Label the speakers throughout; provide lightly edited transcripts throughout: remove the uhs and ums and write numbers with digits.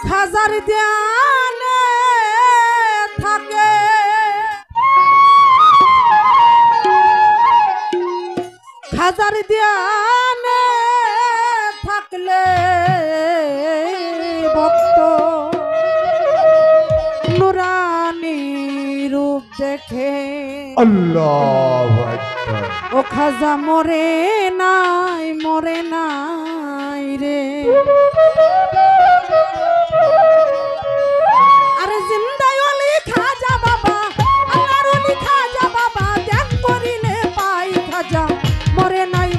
Speaker 1: খাজার ধ্যানে থাকে খাজার ধ্যানে থাকলে ভক্ত নুরানি রূপ দেখে
Speaker 2: আল্লাহু আকবার।
Speaker 1: ও খাজা মরে নাই রে। আরে জিন্দাই ওলি খাজা বাবা, আল্লাহর ওলি খাজা বাবা, ধ্যান করিলে পাই খাজা মরে নাই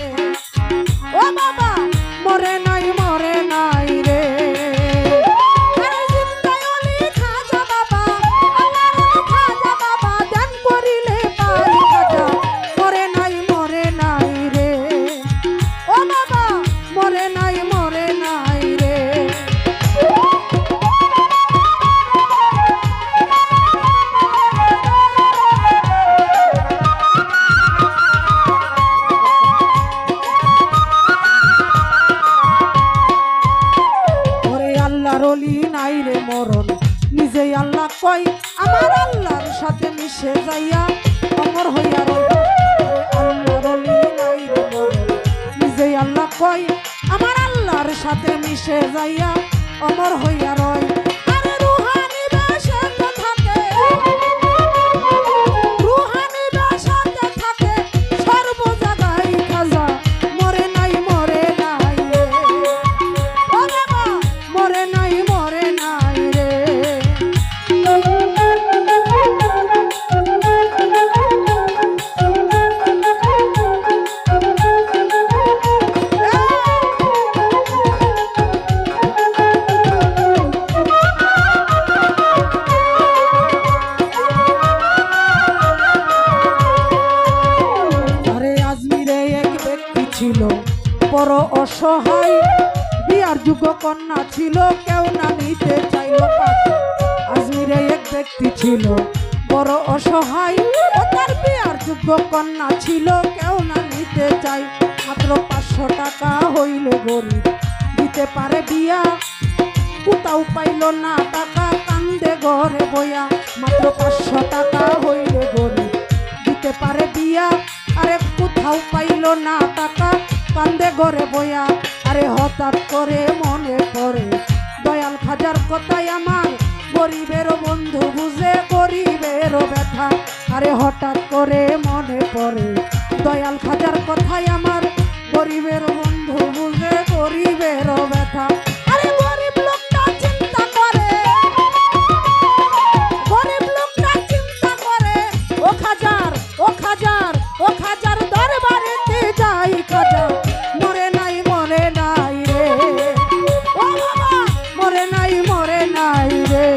Speaker 1: রে। ও বাবা মরে নাই রে। আরে জিন্দাই ওলি খাজা বাবা, আল্লাহর ওলি খাজা বাবা, ধ্যান করিলে পাই খাজা মরে নাই রে। ও বাবা মরে নাই রে। রলি নাই রে মরণ, নিজেই আল্লাহ কই আমার আল্লাহর সাথে মিশে যাইয়া অমর হইয়া রইল। আল্লাহ রলি নাই রে মরণ, নিজেই আল্লাহ কই আমার আল্লাহর সাথে মিশে যাইয়া অমর হইয়া রয়। আরে রুহানি বেশাতে থাকে, রুহানি বেশাতে থাকে সর্ব জায়গায় খাজা মরে নাই রে। ও বাবা মরে নাই রে। আরে আজমিরে এক ব্যক্তি ছিল বড় অসহায়, বিয়ার যোগ্য কন্যা ছিল কেউ না নিতে চাইল পাখি। আজমিরে এক ব্যক্তি ছিল বড় অসহায়, ও তার বিয়ার যোগ্য কন্যা ছিল কেউ না নিতে চাই। মাত্র 500 টাকা হইলে গরিব দিতে পারে বিয়া, কোথাও পাইল না টাকা কান্দে ঘরে বইয়া। মাত্র 500 টাকা হইলে গরিব দিতে পারে বিয়া, আরে কোথাও পাইল না টাকা কান্দে ঘরে বইয়া। আরে হঠাৎ করে মনে পড়ে দয়াল খাজার কথাই আমার, গরিবের বন্ধু বুঝে গরিবের ব্যথা। আরে হঠাৎ করে মনে পড়ে দয়াল খাজার কথাই আমার, গরিবের বন্ধু বুঝে গরিবের ব্যথা। আরে গরিব লোকটা চিন্তা করে, গরিব লোকটা চিন্তা করে ও খাজার দরবারেতে যাই খাজা মরে নাই রে। ও বাবা মরে নাই রে।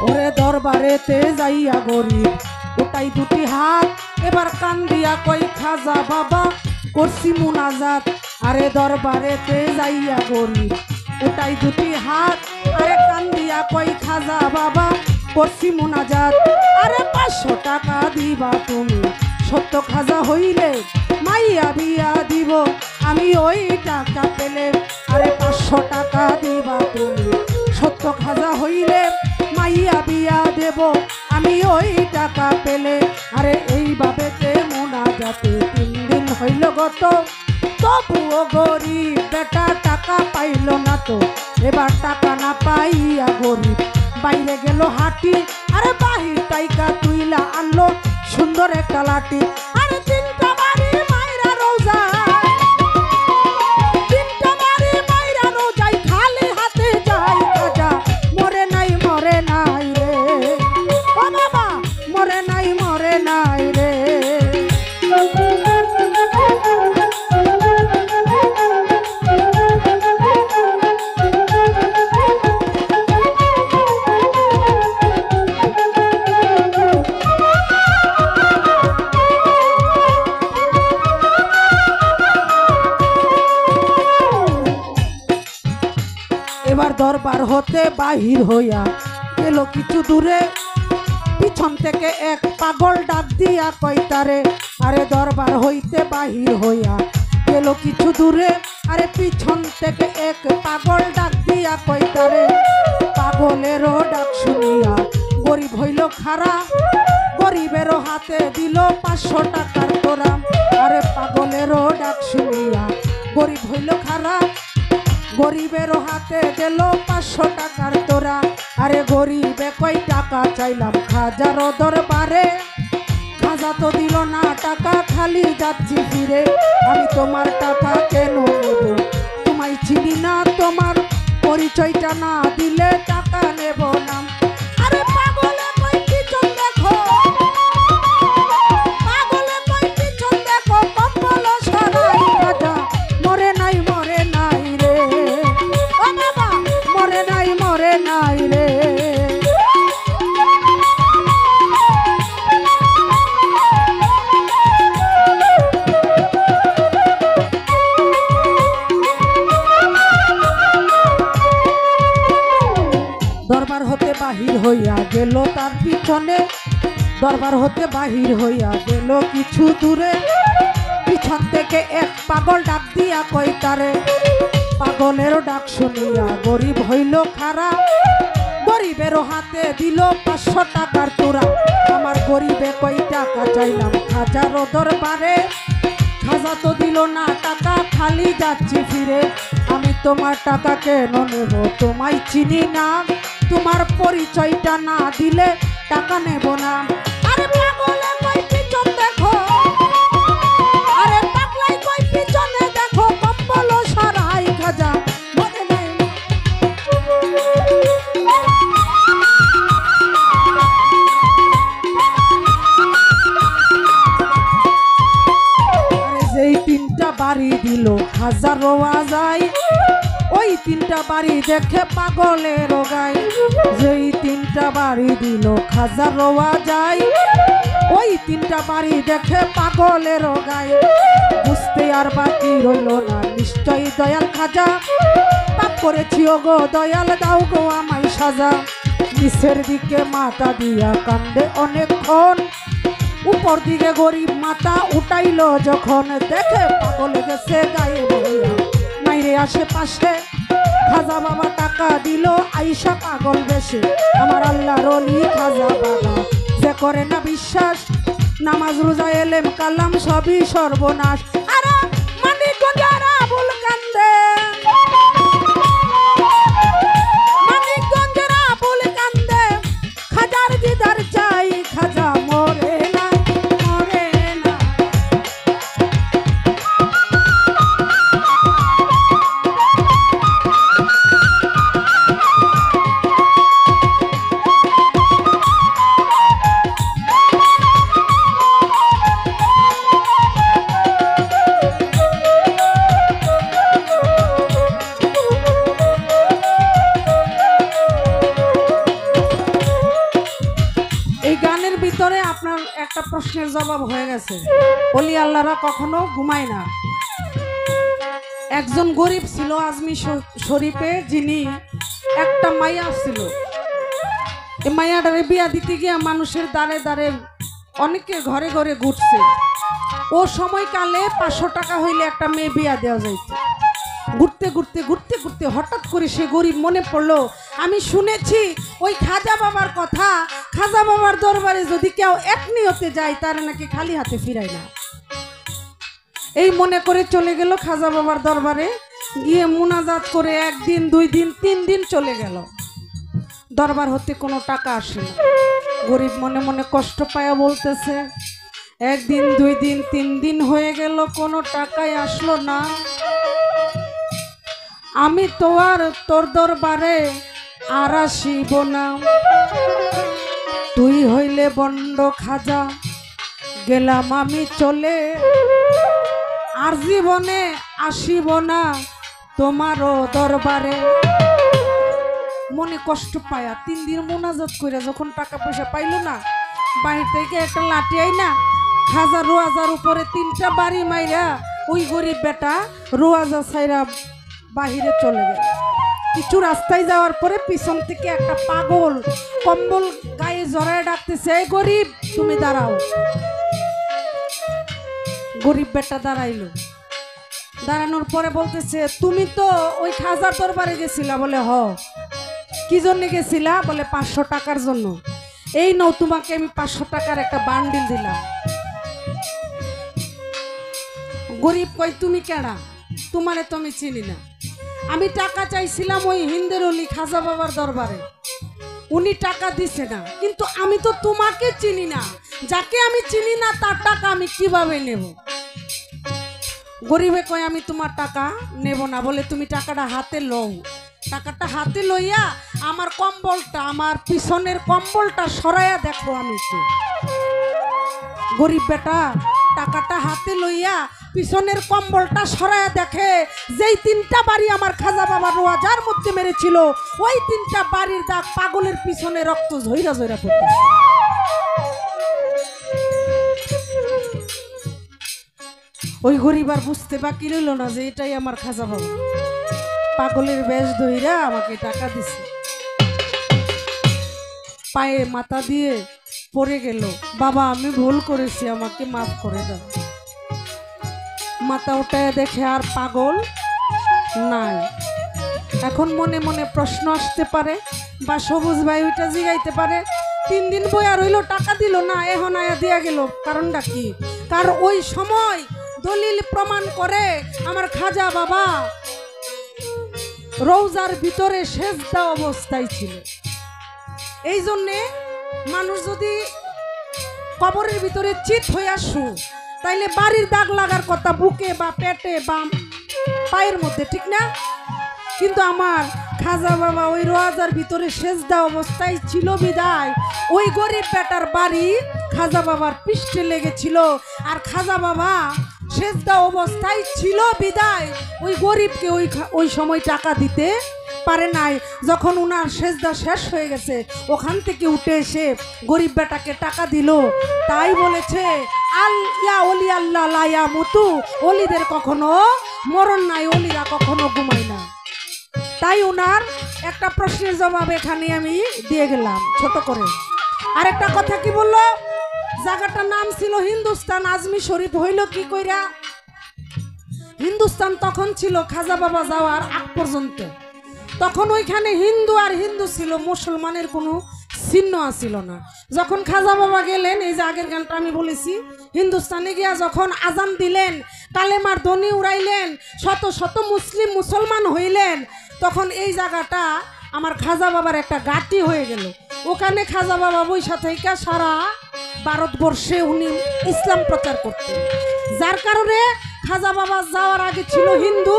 Speaker 1: ওরে দরবারেতে যাইয়া গরিব ওটাই দুটি হাত, এবার কান্দিয়া কই খাজা বাবা করছি মুনাজাত। আরে দরবারেতে যাইয়া গরিব ওটাই দুটি হাত, আরে কান্দিয়া কই খাজা বাবা করছি মুনাজাত। আরে 500 টাকা দিবা তুমি, সত্য খাজা হইলে মাইয়া বিয়া দিব আমি ওই টাকা পেলে। আরে 500 টাকা দিবা তুমি, সত্য খাজা হইলে মাইয়া বিয়া দেব আমি ওই টাকা পেলে। আরে এইভাবে মুনাজাতে 3 দিন হইল গত, তবুও গরিব বেটা টাকা পাইল না তো। এবার টাকা না পাইয়া গরিব বাইরে গেল হাঁটি, আরে বাহির তাইকা তুইলা আনলো সুন্দর একটা লাঠি। আরে 3টা বাড়ি মাইরা রোজায়, 3টা বাড়ি মাইরা রোজায় খালি হাতে যাই খাজা মরে নাই রে। ও বাবা মরে নাই রে। এবার দরবার হতে বাহির হইয়া গেল কিছু দূরে, পিছন থেকে এক পাগল ডাক দিয়া কইতারে, আরে দরবার হইতে বাহির হইয়া গেল কিছু দূরে, আরে পিছন থেকে এক পাগল ডাক দিয়া কইতারে। পাগলেরও ডাক শুনিয়া গরিব হইল খারা, গরিবেরও হাতে দিল 500 টাকার তোরা। আরে পাগলেরও ডাক শুনিয়া গরিব হইল খারা, গরিবেরও হাতে দিল 500 টাকার তোরা। আরে গরিবে কই টাকা চাইলাম খাজার দরবারে, খাজা তো দিল না টাকা, খালি যাচ্ছি ফিরে। আমি তোমার টাকা কেন নেব, তোমায় চিনি না, তোমার পরিচয়টা না দিলে টাকা নেব না। আরে পাগলে কই পিছন দেখো, পাগলে কই পিছন দেখো, কম্বল সরাই খাজা মরে নাই রে, ও বাবা মরে নাই রে। দরবার হতে বাহির হইয়া গেল তার পিছনে, দরবার হতে বাহির হইয়া গেল কিছু দূরে, পিছন থেকে এক পাগল ডাক দিয়া কইতারে। পাগলেরও ডাক শুনিয়া গরিব হইল খারা, গরিবেরও হাতে দিল 500 টাকার তোরা। আমার গরিবে কই টাকা চাইলাম খাজার দরবারে, খাজা তো দিল না টাকা, খালি যাচ্ছি ফিরে। আমি তোমার টাকা কেন নেব, তোমায় চিনি না, তোমার পরিচয়টা না দিলে টাকা নেব না। আরে পাগলে কই পিছন দেখো, আরে পাগলাই কই পিছনে দেখো, কম্বল সরাই খাজা মরে নাই। আরে যেই 3টা বাড়ি দিল খাজা রোয়া যায়, ওই 3টা বাড়ি দেখে পাগলের গায়। যেই 3টা বাড়ি দিল খাজা রোয়া যায়, ওই 3টা বাড়ি দেখে পাগলের গায়। বুঝতে আর বাকি রইল না, নিশ্চয়ই দয়াল খাজা পাপ করেছি, ও গো দয়াল দাও গো আমায় সাজা। নিচের দিকে মাথা দিয়া কান্দে অনেকক্ষণ, উপর দিকে গরিব মাথা উঠাইল যখন, দেখে পাগল গেছে গায়ে বইয়া নাইরে আশেপাশে। খাজা বাবা টাকা দিল আইসা পাগল বেশে, আমার আল্লাহর ওলি খাজা বাবা যে করে না বিশ্বাস, নামাজ রোজা এলেম কালাম সবই সর্বনাশ। আরে মানিকগঞ্জের আবুল কান্দে, মানিকগঞ্জের আবুল কান্দে, খাজার দিদার চাই, খাজা মরে না মরে না। আপনার একটা প্রশ্নের জবাব হয়ে গেছে, ওলি আল্লাহরা কখনো ঘুমায় না। একজন গরিব ছিল আজমি শরীফে, যিনি একটা মাইয়া ছিল। এই মাইয়াটারে বিয়া দিতে গিয়ে মানুষের দ্বারে দ্বারে অনেকে ঘরে ঘরে ঘুরছে। ও সময়কালে 500 টাকা হইলে একটা মেয়ে বিয়া দেওয়া যাইত। ঘুরতে ঘুরতে ঘুরতে ঘুরতে হঠাৎ করে সে গরিব মনে পড়লো, আমি শুনেছি ওই খাজা বাবার কথা, খাজা বাবার দরবারে যদি কেউ এক নিয়তে যায় তারা নাকি খালি হাতে ফিরায় না। এই মনে করে চলে গেল খাজা বাবার দরবারে, গিয়ে মুনাজাত করে 1 দিন 2 দিন 3 দিন চলে গেল, দরবার হতে কোনো টাকা আসে না। গরিব মনে মনে কষ্ট পায়া বলতেছে, 1 দিন 2 দিন 3 দিন হয়ে গেল, কোনো টাকাই আসলো না। আমি তো আর তোর দরবারে আর আসিব না, তুই হইলে বন্ড খাজা, গেলাম আমি চলে, আর জীবনে আসিব না তোমারও দরবারে। মনে কষ্ট পায়া 3 দিন মোনাজাত করে যখন টাকা পয়সা পাইল না, বাহির থেকে একটা লাঠি আইনা খাজা রোয়াজার উপরে 3টা বাড়ি মাইরা ওই গরিব বেটা রোয়াজা ছাইরা বাহিরে চলে গেল। কিছু রাস্তায় যাওয়ার পরে পিছন থেকে একটা পাগল কম্বল গায়ে জড়ায় ডাকতেছে, এই গরিব তুমি দাঁড়াও। গরিব বেটা দাঁড়াইলো, দাঁড়ানোর পরে বলতেছে, তুমি তো ওই খাজার দরবারে গেছিলা? বলে হ। কি জন্য গেছিলা? বলে 500 টাকার জন্য। এই নাও, তোমাকে আমি 500 টাকার একটা বান্ডিল দিলাম। গরিব কই, তুমি কেডা? তোমারে তো আমি চিনি না। আমি টাকা চাইছিলাম ওই হিন্দের অলি খাজা বাবার দরবারে, উনি টাকা দিছে না, কিন্তু আমি তো তোমাকে চিনি না, যাকে আমি চিনি না তার টাকা আমি কিভাবে নেব? গরিবে কয়, আমি তোমার টাকা নেব না। বলে তুমি টাকাটা হাতে লও। টাকাটা হাতে লইয়া আমার কম্বলটা, আমার পিছনের কম্বলটা সরাইয়া দেখো আমি কি। গরিব বেটা টাকাটা হাতে লইয়া পিছনের কম্বলটা সরাইয়া দেখে, যেই 3টা বাড়ি আমার খাজা বাবার রোয়াজার মধ্যে মেরেছিল, ওই 3টা বাড়ির দাগ পাগলের পিছনে রক্ত ঝইরা ঝইরা পড়তেছে। ওই গরিব আর বুঝতে বাকি রইল না যে এটাই আমার খাজা বাবা। পাগলের বেশ ধইরা আমাকে টাকা দিছে, পায়ে মাথা দিয়ে পড়ে গেল, বাবা আমি ভুল করেছি, আমাকে মাফ করে দাও। মাথা উঠায় দেখে আর পাগল নাই। এখন মনে মনে প্রশ্ন আসতে পারে, বা সবুজ ভাই ওইটা জিগাইতে পারে, 3 দিন বইয়া রইল, টাকা দিল না, এখন আয়া দিয়া গেল, কারণটা কি? কারণ ওই সময় দলিল প্রমাণ করে আমার খাজা বাবা রওজার ভিতরে সেজদা অবস্থায় ছিল। এই জন্যে মানুষ যদি কবরের ভিতরে চিত হয়ে আসু, তাইলে বাড়ির দাগ লাগার কথা বুকে বা পেটে বা পায়ের মধ্যে, ঠিক না? কিন্তু আমার খাজা বাবা ওই রওজার ভিতরে সেজদা অবস্থায় ছিল বিদায় ওই গরিব বেটার বাড়ি খাজা বাবার পৃষ্ঠে লেগেছিল। আর খাজা বাবা সেজদা অবস্থায় ছিল বিদায় ওই গরিবকে ওই সময় টাকা দিতে পারে নাই। যখন উনার সেজদা শেষ হয়ে গেছে, ওখান থেকে উঠে এসে গরিব বেটাকে টাকা দিল। তাই বলেছে, আল্লাহ ওলি আল্লাহ লায়া মুতু, ওলিদের কখনো মরণ নাই, ওলিরা কখনো ঘুমায় না। তাই উনার একটা প্রশ্নের জবাব এখানে আমি দিয়ে গেলাম ছোট করে। আরেকটা কথা কি বললো, জায়গাটার নাম ছিল হিন্দুস্তান, আজমি শরীফ হইল কি কইরা? হিন্দুস্তান তখন ছিল খাজা বাবা যাওয়ার আগ পর্যন্ত, তখন ওইখানে হিন্দু আর হিন্দু ছিল, মুসলমানের কোনো চিহ্ন ছিল না। যখন খাজা বাবা গেলেন, এই যে আগের গানটা আমি বলেছি, হিন্দুস্তানে গিয়া যখন আজান দিলেন, কালেমার ধ্বনি উড়াইলেন, শত শত মুসলমান হইলেন, তখন এই জায়গাটা আমার খাজা বাবার একটা ঘাঁটি হয়ে গেল। ওখানে খাজা বাবা বৈশা থেকে সারা ভারতবর্ষে উনি ইসলাম প্রচার করতেন, যার কারণে খাজা বাবা যাওয়ার আগে ছিল হিন্দু,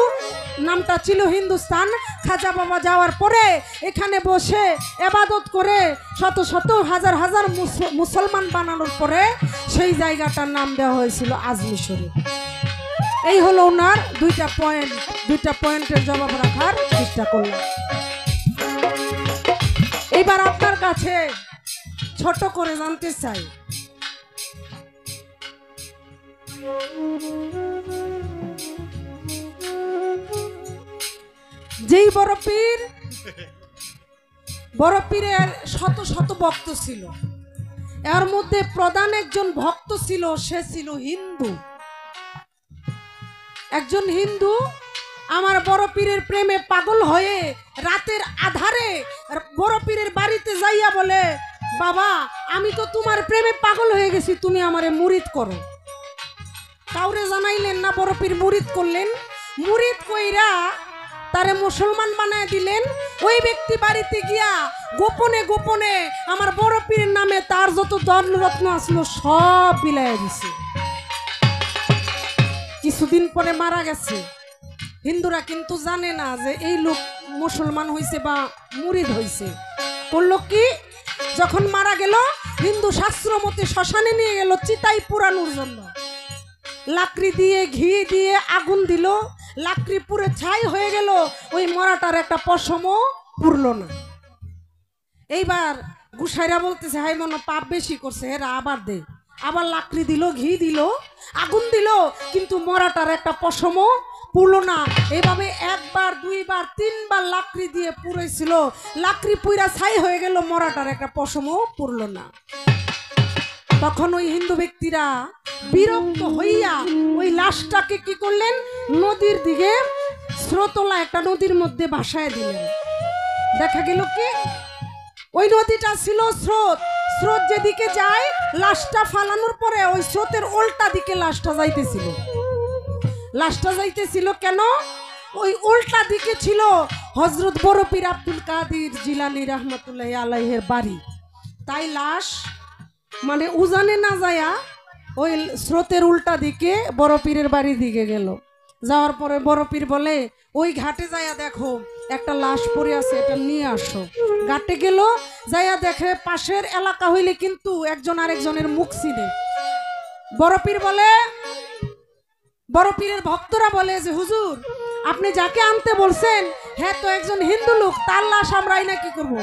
Speaker 1: নামটা ছিল হিন্দুস্তান। খাজা বাবা যাওয়ার পরে এখানে বসে ইবাদত করে শত শত হাজার হাজার মুসলমান বানানোর পরে সেই জায়গাটার নাম দেওয়া হয়েছিল আজমি শরীফ। এই হলো ওনার দুইটা পয়েন্টের জবাব রাখার চেষ্টা করলাম। এইবার আপনার কাছে ছোট করে জানতে চাই, যেই বড় পীরের শত শত ভক্ত ছিল, এর মধ্যে প্রধান একজন ভক্ত ছিল, সে ছিল হিন্দু। একজন হিন্দু আমার বড় পীরের প্রেমে পাগল হয়ে রাতের আধারে বড় পীরের বাড়িতে যাইয়া বলে, বাবা আমি তো তোমার প্রেমে পাগল হয়ে গেছি, তুমি আমারে মুরিদ করো। কাউরে জানাইলেন না, বড় পীর মুরিদ করলেন। মুরিদ কইরা তারে মুসলমান বানায় দিলেন। ওই ব্যক্তি বাড়িতে গিয়া গোপনে গোপনে আমার বড় পীরের নামে তার যত ধনরত্ন আসলো সব বিলাইয়া দিছে। কিছুদিন পরে মারা গেছে। হিন্দুরা কিন্তু জানে না যে এই লোক মুসলমান হইছে বা মুরিদ হইছে। করলো কি, যখন মারা গেল হিন্দু শাস্ত্র মতে শ্মশানে নিয়ে গেল চিতাই পুরানোর জন্য। লাকড়ি দিয়ে ঘি দিয়ে আগুন দিল, লাকড়ি পুরে ছাই হয়ে গেল, ওই মরাটার একটা পশমও পুরলো না। এইবার গুসাইরা বলতেছে, হাই মনে পাপ বেশি করছে, হেরা আবার দে। আবার লাকড়ি দিল, ঘি দিল, আগুন দিল, কিন্তু মরাটার একটা পশমও পুরলো না। এইভাবে একবার দুইবার তিনবার লাকড়ি দিয়ে পুড়েছিল, লাকড়ি পুইরা ছাই হয়ে গেল, মরাটার একটা পশমও পুরলো না। তখন ওই হিন্দু ব্যক্তিরা বিরক্ত হইয়া ওই লাশটাকে কি করলেন, নদীর দিকে স্রোতলা একটা নদীর মধ্যে ভাসায় দিলেন। দেখা গেল কি ওই নদীটা ছিল স্রোত, স্রোত যেদিকে যায় লাশটা ফালানোর পরে ওই স্রোতের উল্টা দিকে লাশটা যাইতেছিল। লাশটা যাইতেছিল কেন? ওই উল্টা দিকে ছিল হযরত বড় পীর আব্দুল কাদের জিলানী রাহমাতুল্লাহি আলাইহির বাড়ি। তাই লাশ মানে উজানে না যায়া ওই স্রোতের উল্টা দিকে বড় পীরের বাড়ির দিকে গেল। যাওয়ার পরে বড় পীর বলে, ওই ঘাটে যাইয়া দেখো একটা লাশ পড়ে আছে, এটা নিয়ে আসো। ঘাটে গেল, যাইয়া দেখে পাশের এলাকা হইলে কিন্তু একজন আরেকজনের মুখ চিনে। বড় পীর বলে, বড় পীরের ভক্তরা বলে যে হুজুর আপনি যাকে আনতে বলছেন হ্যাঁ তো একজন হিন্দু লোক, তার লাশ আমরাই না কি করব?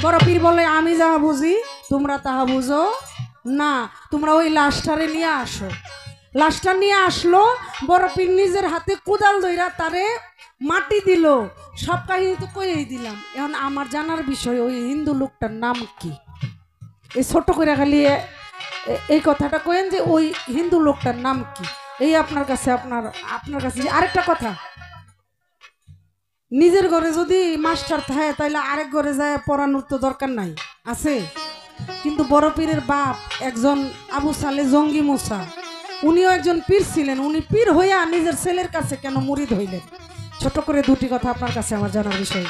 Speaker 1: বড় পীর বলে, আমি যাহা বুঝি তোমরা তাহা বুঝো না, তোমরা ওই লাশটারে নিয়ে আসো। লাশটা নিয়ে আসলো, বড় পীর নিজের হাতে কোদাল ধইরা তারে মাটি দিল। সব কাহিনী তো কইই দিলাম, এখন আমার জানার বিষয় ওই হিন্দু লোকটার নাম কি। এই ছোট করে খালি এই কথাটা কইেন যে ওই হিন্দু লোকটার নাম কি। এই আপনার কাছে আপনার কাছে আরেকটা কথা, নিজের ঘরে যদি মাস্টার থাকে তাইলে আরেক ঘরে যায় পড়ানোর তো দরকার নাই, আছে। কিন্তু বড় পীরের বাপ একজন আবু সালে জঙ্গি মুসা, উনিও একজন পীর ছিলেন। উনি পীর হইয়া নিজের ছেলের কাছে কেন মুরিদ হইলেন? ছোট করে দুটি কথা আপনার কাছে আমার জানার বিষয়।